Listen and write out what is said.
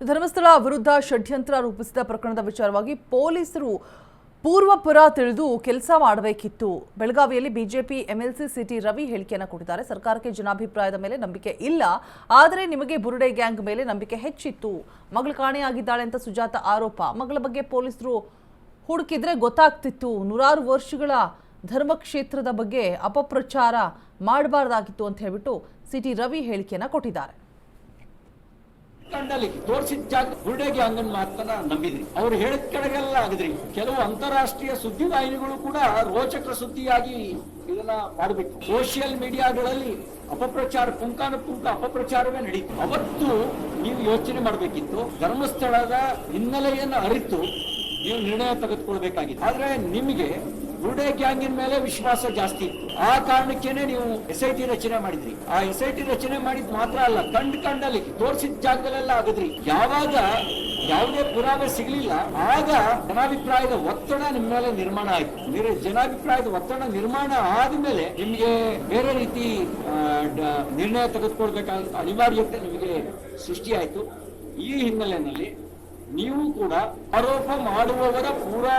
ಧರ್ಮಸ್ಥಳ ವಿರುದ್ಧ ಷಡ್ಯಂತ್ರ ರೂಪಿಸಿದ ಪ್ರಕರಣದ ವಿಚಾರವಾಗಿ ಪೊಲೀಸರು ಪೂರ್ವಪರ ತಿಳಿದು ಕೆಲಸ ಮಾಡಬೇಕಿತ್ತು. ಬೆಳಗಾವಿಯಲ್ಲಿ ಬಿಜೆಪಿ ಎಂಎಲ್ಸಿ ಸಿಟಿ ರವಿ ಹೇಳಿಕೆಯನ್ನು ಕೊಟ್ಟಿದ್ದಾರೆ. ಸರ್ಕಾರಕ್ಕೆ ಜನಾಭಿಪ್ರಾಯದ ಮೇಲೆ ನಂಬಿಕೆ ಇಲ್ಲ, ಆದರೆ ನಿಮಗೆ ಬುರುಡೆ ಗ್ಯಾಂಗ್ ಮೇಲೆ ನಂಬಿಕೆ ಹೆಚ್ಚಿತ್ತು. ಮಗಳು ಕಾಣೆಯಾಗಿದ್ದಾಳೆ ಅಂತ ಸುಜಾತ ಆರೋಪ. ಮಗಳ ಬಗ್ಗೆ ಪೊಲೀಸರು ಹುಡುಕಿದ್ರೆ ಗೊತ್ತಾಗ್ತಿತ್ತು. ನೂರಾರು ವರ್ಷಗಳ ಧರ್ಮಕ್ಷೇತ್ರದ ಬಗ್ಗೆ ಅಪಪ್ರಚಾರ ಮಾಡಬಾರ್ದಾಗಿತ್ತು ಅಂತ ಹೇಳ್ಬಿಟ್ಟು ಸಿಟಿ ರವಿ ಹೇಳಿಕೆಯನ್ನು ಕೊಟ್ಟಿದ್ದಾರೆ. ಕಂಡಲ್ಲಿ ತೋರಿಸಿದ ಜಾಗ ಬುರುಡೆಗೆ ಹಂಗನ್ ಮಾತನ್ನ ನಂಬಿದ್ರಿ. ಅವ್ರು ಹೇಳಿದ ಕಡೆಗೆಲ್ಲ ಆಗಿದ್ರಿ. ಕೆಲವು ಅಂತಾರಾಷ್ಟ್ರೀಯ ಸುದ್ದಿವಾಹಿನಿಗಳು ಕೂಡ ರೋಚಕ ಸುದ್ದಿಯಾಗಿ ಇದನ್ನ ಮಾಡಬೇಕು. ಸೋಷಿಯಲ್ ಮೀಡಿಯಾಗಳಲ್ಲಿ ಅಪಪ್ರಚಾರ ಪುಂಖಾನುಪುಂಖ ಅಪಪ್ರಚಾರವೇ ನಡೀತು. ಅವತ್ತು ನೀವು ಯೋಚನೆ ಮಾಡಬೇಕಿತ್ತು. ಧರ್ಮಸ್ಥಳದ ಹಿನ್ನೆಲೆಯನ್ನು ಅರಿತು ನೀವು ನಿರ್ಣಯ ತೆಗೆದುಕೊಳ್ಬೇಕಾಗಿತ್ತು. ಆದ್ರೆ ನಿಮಗೆ ಬುರುಡೆ ಗ್ಯಾಂಗಿನ ಮೇಲೆ ವಿಶ್ವಾಸ ಜಾಸ್ತಿ ಇತ್ತು. ಆ ಕಾರಣಕ್ಕೇನೆ ನೀವು SIT ರಚನೆ ಮಾಡಿದ್ರಿ. ಆ SIT ರಚನೆ ಮಾಡಿದ್ ಮಾತ್ರ ಅಲ್ಲ, ಕಂಡಲ್ಲಿ ತೋರಿಸಿದ ಜಾಗದಲ್ಲೆಲ್ಲ ಆಗಿದ್ರಿ. ಯಾವಾಗ ಯಾವುದೇ ಪುರಾವೆ ಸಿಗ್ಲಿಲ್ಲ, ಆಗ ಜನಾಭಿಪ್ರಾಯದ ಒತ್ತಡ ನಿಮ್ಮ ಮೇಲೆ ನಿರ್ಮಾಣ ಆಯ್ತು. ಜನಾಭಿಪ್ರಾಯದ ಒತ್ತಡ ನಿರ್ಮಾಣ ಆದ್ಮೇಲೆ ನಿಮಗೆ ಬೇರೆ ರೀತಿ ನಿರ್ಣಯ ತೆಗೆದುಕೊಳ್ಬೇಕಾದ ಅನಿವಾರ್ಯತೆ ನಿಮಗೆ ಸೃಷ್ಟಿಯಾಯ್ತು. ಈ ಹಿನ್ನೆಲೆಯಲ್ಲಿ ನೀವು ಕೂಡ ಆರೋಪ ಮಾಡುವವರ ಪೂರಾ